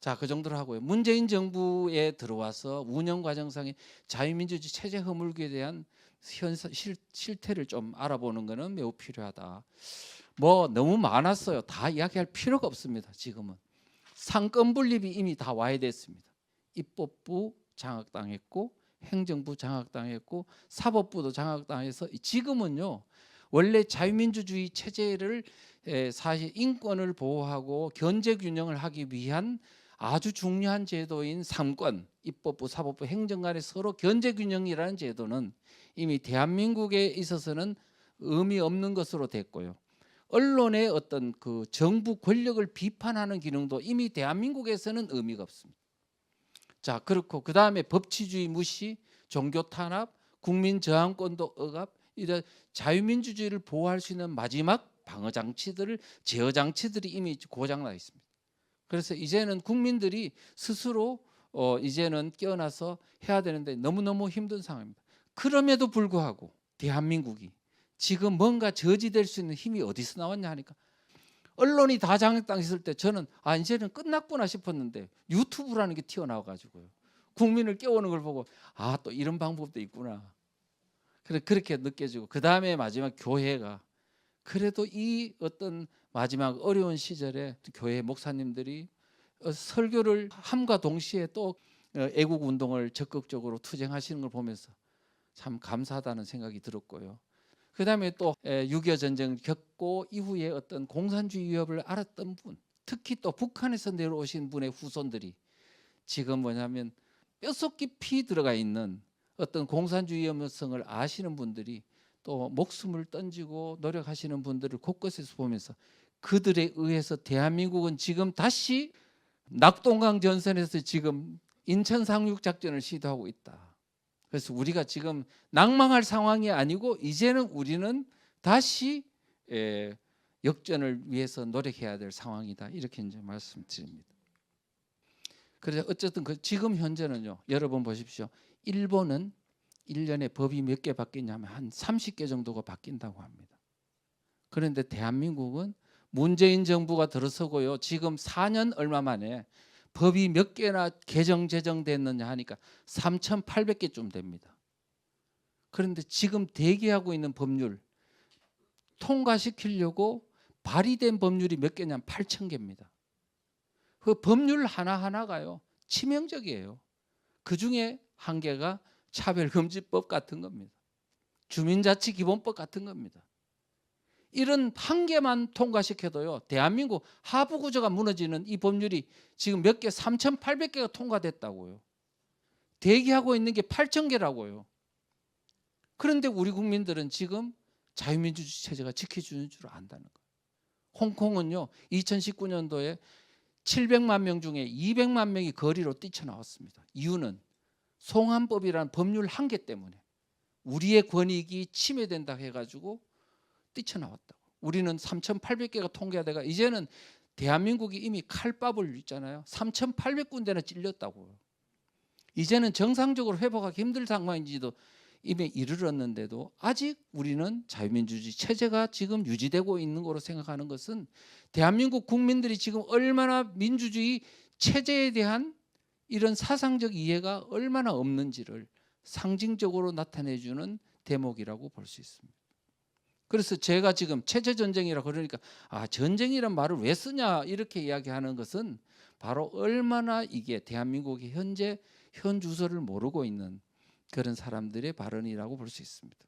자, 그 정도로 하고요. 문재인 정부에 들어와서 운영 과정상의 자유민주주의 체제 허물기에 대한 실태를 좀 알아보는 것은 매우 필요하다. 뭐 너무 많았어요. 다 이야기할 필요가 없습니다. 지금은 상권 분립이 이미 다 와해됐습니다. 입법부 장악당했고 행정부 장악당했고 사법부도 장악당해서 지금은요, 원래 자유민주주의 체제를 사실 인권을 보호하고 견제 균형을 하기 위한 아주 중요한 제도인 삼권, 입법부, 사법부, 행정 간의 서로 견제 균형이라는 제도는 이미 대한민국에 있어서는 의미 없는 것으로 됐고요. 언론의 어떤 그 정부 권력을 비판하는 기능도 이미 대한민국에서는 의미가 없습니다. 자, 그렇고 그 다음에 법치주의 무시, 종교 탄압, 국민 저항권도 억압, 이런 자유민주주의를 보호할 수 있는 마지막 방어 장치들을, 제어 장치들이 이미 고장나 있습니다. 그래서 이제는 국민들이 스스로 이제는 깨어나서 해야 되는데 너무너무 힘든 상황입니다. 그럼에도 불구하고 대한민국이 지금 뭔가 저지될 수 있는 힘이 어디서 나왔냐 하니까, 언론이 다 장악당했을 때 저는 이제는 끝났구나 싶었는데 유튜브라는 게 튀어나와 가지고요, 국민을 깨우는 걸 보고 또 이런 방법도 있구나, 그렇게 느껴지고, 그 다음에 마지막 교회가 그래도 이 어떤 마지막 어려운 시절에 교회 목사님들이 설교를 함과 동시에 또 애국 운동을 적극적으로 투쟁하시는 걸 보면서 참 감사하다는 생각이 들었고요. 그 다음에 또 6.25 전쟁을 겪고 이후에 어떤 공산주의 위협을 알았던 분, 특히 또 북한에서 내려오신 분의 후손들이 지금 뭐냐면 뼛속 깊이 들어가 있는 어떤 공산주의 위험성을 아시는 분들이 또 목숨을 던지고 노력하시는 분들을 곳곳에서 보면서 그들에 의해서 대한민국은 지금 다시 낙동강 전선에서 지금 인천 상륙 작전을 시도하고 있다. 그래서 우리가 지금 낭망할 상황이 아니고 이제는 우리는 다시 역전을 위해서 노력해야 될 상황이다. 이렇게 이제 말씀드립니다. 그래서 어쨌든 지금 현재는요, 여러분 보십시오. 일본은 1년에 법이 몇 개 바뀌냐면 한 30개 정도가 바뀐다고 합니다. 그런데 대한민국은 문재인 정부가 들어서고요, 지금 4년 얼마 만에 법이 몇 개나 제정됐느냐 하니까 3,800개쯤 됩니다. 그런데 지금 대기하고 있는 법률 통과시키려고 발의된 법률이 몇 개냐면 8,000개입니다. 그 법률 하나하나가요 치명적이에요. 그중에 한 개가 차별금지법 같은 겁니다. 주민자치기본법 같은 겁니다. 이런 한 개만 통과시켜도요, 대한민국 하부 구조가 무너지는 이 법률이 지금 몇 개, 3,800개가 통과됐다고요. 대기하고 있는 게 8,000개라고요. 그런데 우리 국민들은 지금 자유민주주의 체제가 지켜주는 줄 안다는 거예요. 홍콩은요, 2019년도에 700만 명 중에 200만 명이 거리로 뛰쳐나왔습니다. 이유는 송환법이라는 법률 한계 때문에 우리의 권익이 침해된다 해가지고 뛰쳐나왔다고. 우리는 3,800개가 통과되가 이제는 대한민국이 이미 칼밥을 있잖아요. 3,800군데나 찔렸다고요. 이제는 정상적으로 회복하기 힘들 상황인지도 이미 이르렀는데도 아직 우리는 자유민주주의 체제가 지금 유지되고 있는 거로 생각하는 것은 대한민국 국민들이 지금 얼마나 민주주의 체제에 대한 이런 사상적 이해가 얼마나 없는지를 상징적으로 나타내주는 대목이라고 볼 수 있습니다. 그래서 제가 지금 체제전쟁이라 그러니까 전쟁이란 말을 왜 쓰냐 이렇게 이야기하는 것은 바로 얼마나 이게 대한민국이 현재 현 주소를 모르고 있는 그런 사람들의 발언이라고 볼 수 있습니다.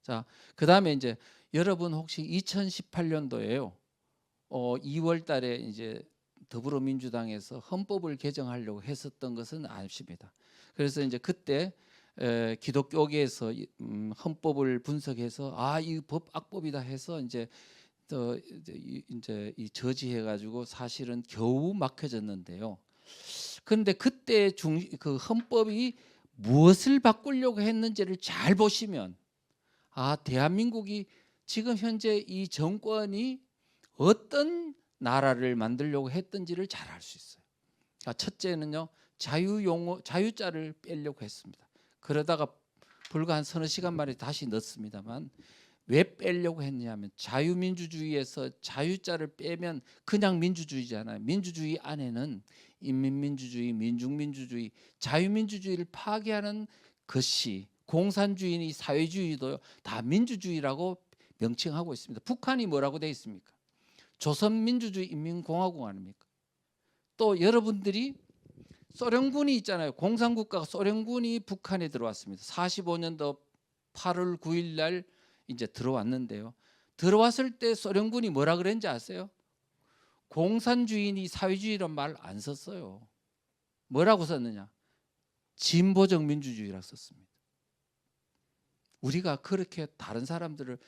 자, 그 다음에 이제 여러분 혹시 2018년도에요 2월 달에 이제 더불어민주당에서 헌법을 개정하려고 했었던 것은 아십니다. 그래서 이제 그때 기독교계에서 헌법을 분석해서 이 법 악법이다 해서 이제 이 저지해가지고 사실은 겨우 막혀졌는데요. 그런데 그때 그 헌법이 무엇을 바꾸려고 했는지를 잘 보시면 대한민국이 지금 현재 이 정권이 어떤 나라를 만들려고 했던지를 잘 알 수 있어요. 첫째는요, 자유자를 빼려고 했습니다. 그러다가 불과 한 서너 시간 만에 다시 넣습니다만 왜 빼려고 했냐면 자유민주주의에서 자유자를 빼면 그냥 민주주의잖아요. 민주주의 안에는 인민민주주의, 민중민주주의, 자유민주주의를 파괴하는 것이 공산주의니 사회주의도 다 민주주의라고 명칭하고 있습니다. 북한이 뭐라고 되어 있습니까? 조선민주주의 인민공화국 아닙니까? 또 여러분들이 소련군이 있잖아요. 공산국가가 소련군이 북한에 들어왔습니다. 45년도 8월 9일 날 이제 들어왔는데요. 들어왔을 때 소련군이 뭐라 그랬는지 아세요? 공산주의니 사회주의란 말 안 썼어요. 뭐라고 썼느냐? 진보적 민주주의라고 썼습니다. 우리가 그렇게 다른 사람들을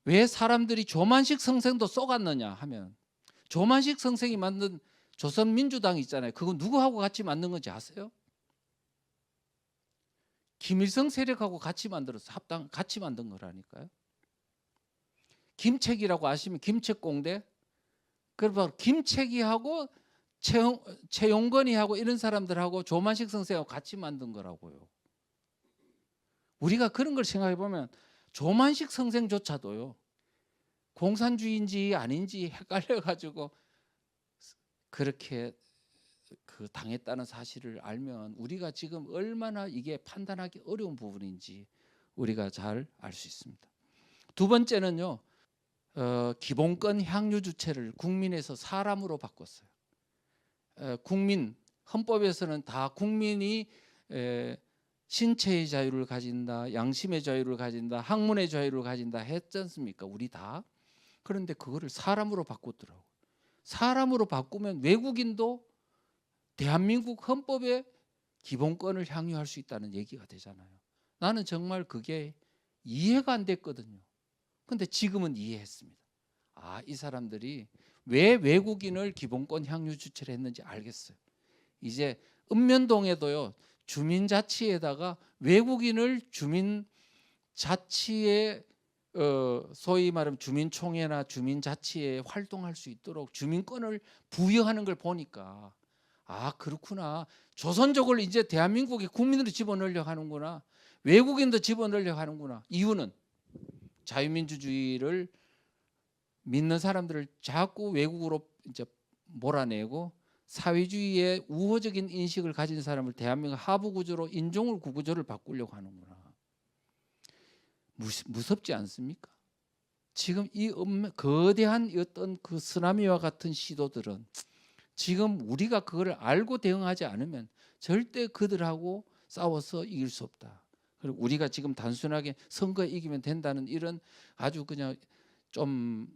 왜 사람들이 조만식 선생도 쏘갔느냐 하면 조만식 선생이 만든 조선민주당 있잖아요. 그거 누구하고 같이 만든 건지 아세요? 김일성 세력하고 같이 만들어서 같이 만든 거라니까요. 김책이라고 아시면 김책공대, 그러면 김책이하고 최용건이하고 이런 사람들하고 조만식 선생하고 같이 만든 거라고요. 우리가 그런 걸 생각해 보면 조만식 선생조차도요, 공산주의인지 아닌지 헷갈려 가지고 그렇게 당했다는 사실을 알면 우리가 지금 얼마나 이게 판단하기 어려운 부분인지 우리가 잘 알 수 있습니다. 두 번째는요, 기본권 향유 주체를 국민에서 사람으로 바꿨어요. 국민, 헌법에서는 다 국민이 신체의 자유를 가진다, 양심의 자유를 가진다, 학문의 자유를 가진다 했지 않습니까? 우리 다. 그런데 그거를 사람으로 바꿨더라고요. 사람으로 바꾸면 외국인도 대한민국 헌법에 기본권을 향유할 수 있다는 얘기가 되잖아요. 나는 정말 그게 이해가 안 됐거든요. 근데 지금은 이해했습니다. 아, 이 사람들이 왜 외국인을 기본권 향유 주체를 했는지 알겠어요. 이제 읍면동에도요, 주민자치에다가 외국인을 주민자치에 소위 말하면 주민총회나 주민자치에 활동할 수 있도록 주민권을 부여하는 걸 보니까 아, 그렇구나. 조선족을 이제 대한민국의 국민으로 집어넣으려고 하는구나. 외국인도 집어넣으려고 하는구나. 이유는 자유민주주의를 믿는 사람들을 자꾸 외국으로 이제 몰아내고 사회주의의 우호적인 인식을 가진 사람을 대한민국 하부 구조로 인종을 구조를 바꾸려고 하는구나. 무섭지 않습니까? 지금 이 거대한 어떤 그 쓰나미와 같은 시도들은 지금 우리가 그걸 알고 대응하지 않으면 절대 그들하고 싸워서 이길 수 없다. 그리고 우리가 지금 단순하게 선거에 이기면 된다는 이런 아주 그냥 좀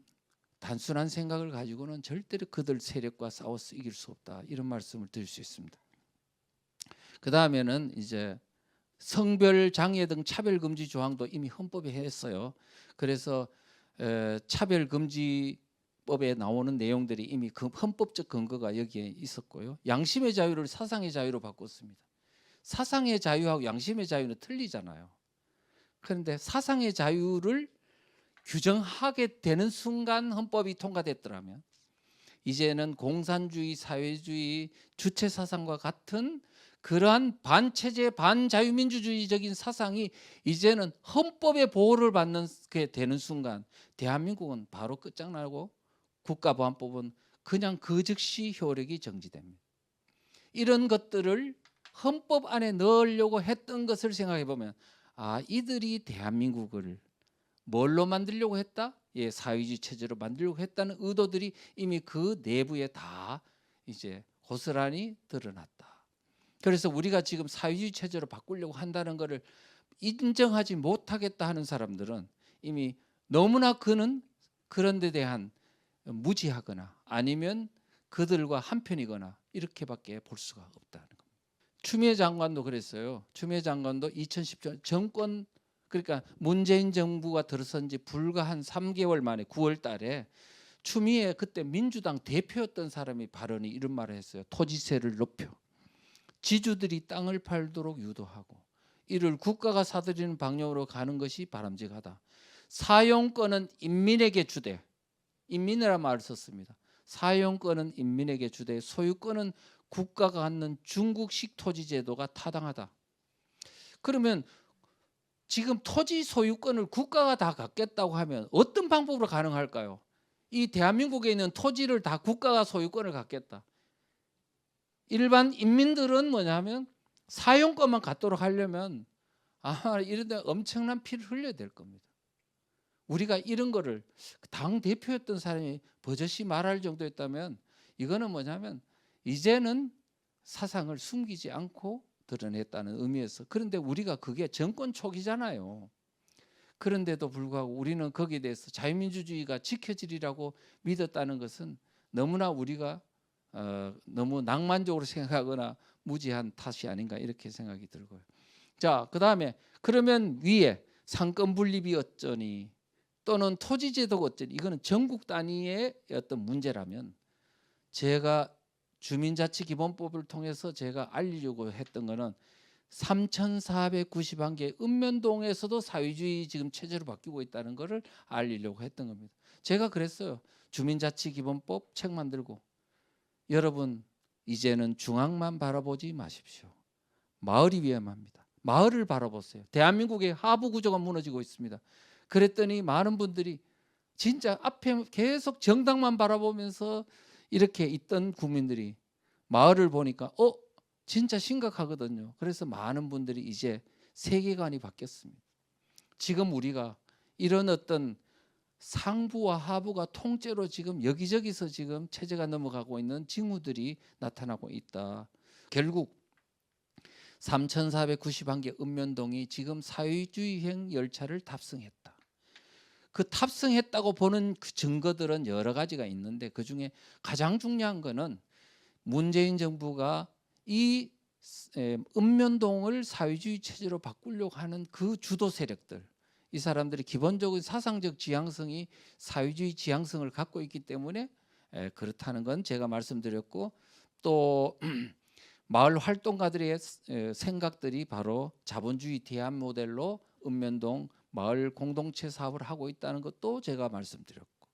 단순한 생각을 가지고는 절대로 그들 세력과 싸워서 이길 수 없다. 이런 말씀을 드릴 수 있습니다. 그 다음에는 이제 성별 장애 등 차별 금지 조항도 이미 헌법에 했어요. 그래서 차별 금지법에 나오는 내용들이 이미 그 헌법적 근거가 여기에 있었고요. 양심의 자유를 사상의 자유로 바꿨습니다. 사상의 자유하고 양심의 자유는 틀리잖아요. 그런데 사상의 자유를 규정하게 되는 순간 헌법이 통과됐더라면 이제는 공산주의, 사회주의, 주체 사상과 같은 그러한 반체제, 반자유민주주의적인 사상이 이제는 헌법의 보호를 받는 게 되는 순간 대한민국은 바로 끝장나고 국가보안법은 그냥 그 즉시 효력이 정지됩니다. 이런 것들을 헌법 안에 넣으려고 했던 것을 생각해 보면 아, 이들이 대한민국을 뭘로 만들려고 했다? 예, 사회주의 체제로 만들려고 했다는 의도들이 이미 그 내부에 다 이제 고스란히 드러났다. 그래서 우리가 지금 사회주의 체제로 바꾸려고 한다는 것을 인정하지 못하겠다 하는 사람들은 이미 너무나 그는 그런 데 대한 무지하거나 아니면 그들과 한편이거나 이렇게밖에 볼 수가 없다는 겁니다. 추미애 장관도 그랬어요. 추미애 장관도 2010년 정권, 그러니까 문재인 정부가 들어선 지 불과 한 3개월 만에 9월 달에 추미애 그때 민주당 대표였던 사람이 발언이 이런 말을 했어요. 토지세를 높여 지주들이 땅을 팔도록 유도하고 이를 국가가 사들이는 방향으로 가는 것이 바람직하다. 사용권은 인민에게 주되, 인민이라는 말을 썼습니다. 사용권은 인민에게 주되 소유권은 국가가 갖는 중국식 토지 제도가 타당하다. 그러면 지금 토지 소유권을 국가가 다 갖겠다고 하면 어떤 방법으로 가능할까요? 이 대한민국에 있는 토지를 다 국가가 소유권을 갖겠다. 일반 인민들은 뭐냐면 사용권만 갖도록 하려면 아마 이런 데 엄청난 피를 흘려야 될 겁니다. 우리가 이런 거를 당 대표였던 사람이 버젓이 말할 정도였다면 이거는 뭐냐면 이제는 사상을 숨기지 않고 드러냈다는 의미에서, 그런데 우리가 그게 정권 초기잖아요. 그런데도 불구하고 우리는 거기에 대해서 자유민주주의가 지켜지리라고 믿었다는 것은 너무나 우리가 너무 낭만적으로 생각하거나 무지한 탓이 아닌가 이렇게 생각이 들고요. 자, 그다음에 그러면 위에 상권 분립이 어쩌니 또는 토지제도가 어쩌니, 이거는 전국 단위의 어떤 문제라면 제가 주민자치기본법을 통해서 제가 알리려고 했던 거는 3,491개 읍면동에서도 사회주의 지금 체제로 바뀌고 있다는 것을 알리려고 했던 겁니다. 제가 그랬어요. 주민자치기본법 책 만들고 여러분 이제는 중앙만 바라보지 마십시오. 마을이 위험합니다. 마을을 바라보세요. 대한민국의 하부 구조가 무너지고 있습니다. 그랬더니 많은 분들이 진짜 앞에 계속 정당만 바라보면서 이렇게 있던 국민들이 마을을 보니까 진짜 심각하거든요. 그래서 많은 분들이 이제 세계관이 바뀌었습니다. 지금 우리가 이런 어떤 상부와 하부가 통째로 지금 여기저기서 지금 체제가 넘어가고 있는 징후들이 나타나고 있다. 결국 3,491개 읍면동이 지금 사회주의형 열차를 탑승했다. 그 탑승했다고 보는 그 증거들은 여러 가지가 있는데 그중에 가장 중요한 거는 문재인 정부가 이 읍면동을 사회주의 체제로 바꾸려고 하는 그 주도 세력들, 이 사람들이 기본적인 사상적 지향성이 사회주의 지향성을 갖고 있기 때문에 그렇다는 건 제가 말씀드렸고, 또 마을 활동가들의 생각들이 바로 자본주의 대안 모델로 읍면동 마을 공동체 사업을 하고 있다는 것도 제가 말씀드렸고,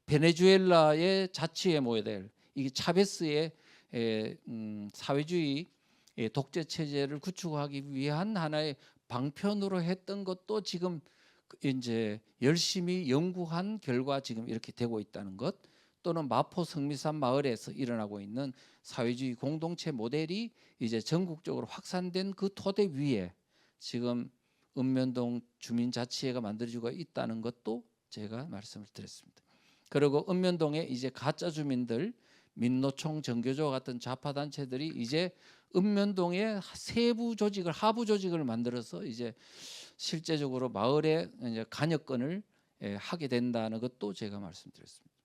베네수엘라의 자치의 모델, 이게 차베스의 사회주의 독재 체제를 구축하기 위한 하나의 방편으로 했던 것도 지금 이제 열심히 연구한 결과 지금 이렇게 되고 있다는 것, 또는 마포 성미산 마을에서 일어나고 있는 사회주의 공동체 모델이 이제 전국적으로 확산된 그 토대 위에 지금 읍면동 주민자치회가 만들어지고 있다는 것도 제가 말씀을 드렸습니다. 그리고 읍면동에 이제 가짜 주민들, 민노총, 정교조 같은 좌파 단체들이 이제 읍면동의 세부 조직을, 하부 조직을 만들어서 이제 실제적으로 마을에 이제 관여권을 하게 된다는 것도 제가 말씀드렸습니다.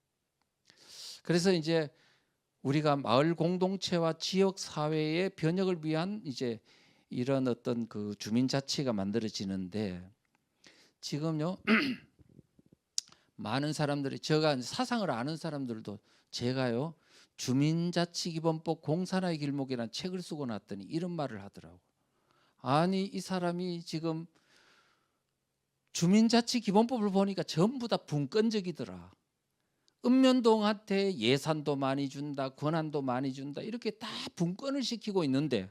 그래서 이제 우리가 마을 공동체와 지역 사회의 변혁을 위한 이제 이런 어떤 그 주민자치가 만들어지는데, 지금요 많은 사람들이, 제가 사상을 아는 사람들도 제가요 주민자치기본법 공산화의 길목이라는 책을 쓰고 났더니 이런 말을 하더라고. 아니 이 사람이 지금 주민자치기본법을 보니까 전부 다 분권적이더라. 읍면동한테 예산도 많이 준다, 권한도 많이 준다, 이렇게 다 분권을 시키고 있는데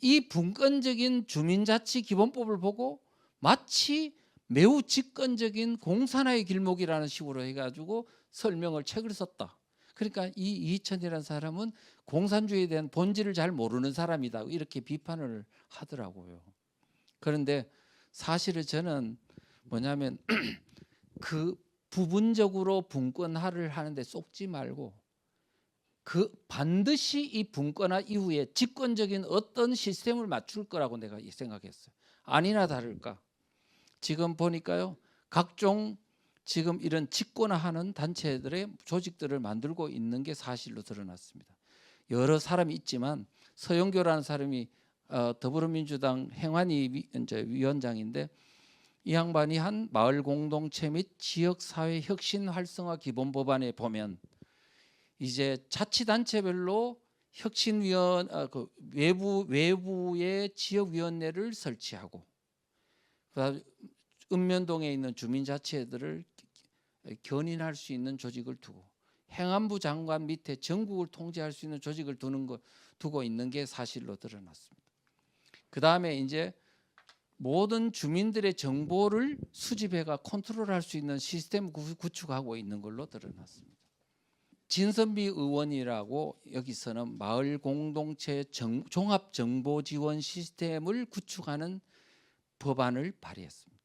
이 분권적인 주민자치기본법을 보고 마치 매우 집권적인 공산화의 길목이라는 식으로 해가지고 설명을, 책을 썼다. 그러니까 이 이희천이라는 사람은 공산주의에 대한 본질을 잘 모르는 사람이다, 이렇게 비판을 하더라고요. 그런데 사실은 저는 뭐냐면 그 부분적으로 분권화를 하는데 쏙지 말고 그 반드시 이 분권화 이후에 집권적인 어떤 시스템을 맞출 거라고 내가 생각했어요. 아니나 다를까 지금 보니까요 각종 지금 이런 집권화하는 단체들의 조직들을 만들고 있는 게 사실로 드러났습니다. 여러 사람이 있지만 서영교라는 사람이 더불어민주당 행안위 위원장인데, 이 양반이 한 마을 공동체 및 지역사회 혁신 활성화 기본 법안에 보면 이제 자치단체별로 혁신위원 그 외부의 지역위원회를 설치하고, 그다음 읍면동에 있는 주민자치회들을 견인할 수 있는 조직을 두고, 행안부 장관 밑에 전국을 통제할 수 있는 조직을 두고 있는 게 사실로 드러났습니다. 그 다음에 이제 모든 주민들의 정보를 수집해가 컨트롤할 수 있는 시스템 구축하고 있는 걸로 드러났습니다. 진선미 의원이라고 여기서는 마을 공동체 종합 정보 지원 시스템을 구축하는 법안을 발의했습니다.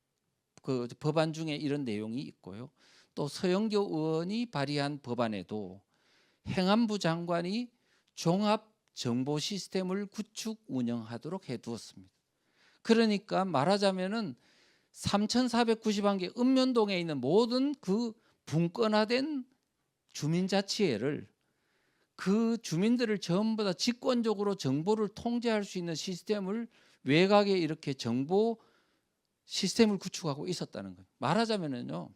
그 법안 중에 이런 내용이 있고요. 또 서영교 의원이 발의한 법안에도 행안부 장관이 종합 정보 시스템을 구축 운영하도록 해두었습니다. 그러니까 말하자면은 3,491개 읍면동에 있는 모든 그 분권화된 주민자치회를 그 주민들을 전부 다 직권적으로 정보를 통제할 수 있는 시스템을 외곽에 이렇게 정보 시스템을 구축하고 있었다는 거예요. 말하자면은요,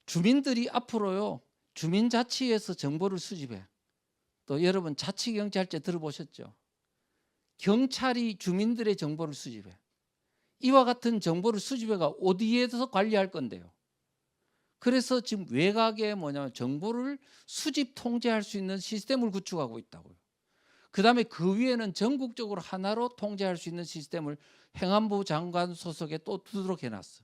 주민들이 앞으로요 주민자치에서 정보를 수집해. 또 여러분 자치경찰제 들어보셨죠? 경찰이 주민들의 정보를 수집해. 이와 같은 정보를 수집해가 어디에서 관리할 건데요? 그래서 지금 외곽에 뭐냐면 정보를 수집 통제할 수 있는 시스템을 구축하고 있다고요. 그다음에 그 위에는 전국적으로 하나로 통제할 수 있는 시스템을 행안부 장관 소속에 또 두도록 해놨어.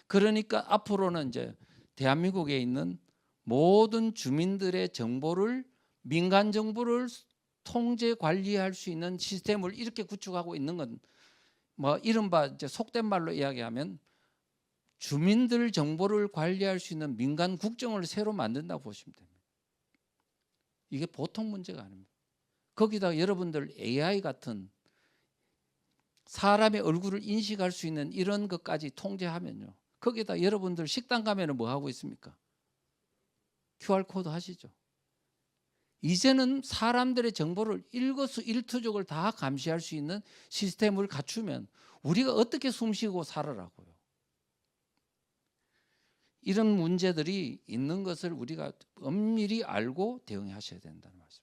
그러니까 앞으로는 이제 대한민국에 있는 모든 주민들의 정보를 민간 정보를 통제 관리할 수 있는 시스템을 이렇게 구축하고 있는 건 뭐 이른바 이제 속된 말로 이야기하면 주민들 정보를 관리할 수 있는 민간 국정을 새로 만든다고 보시면 됩니다. 이게 보통 문제가 아닙니다. 거기다가 여러분들 AI 같은 사람의 얼굴을 인식할 수 있는 이런 것까지 통제하면요. 거기다 여러분들 식당 가면은 뭐 하고 있습니까? QR코드 하시죠. 이제는 사람들의 정보를 일거수일투족을 다 감시할 수 있는 시스템을 갖추면 우리가 어떻게 숨쉬고 살아라고요. 이런 문제들이 있는 것을 우리가 엄밀히 알고 대응하셔야 된다는 말씀.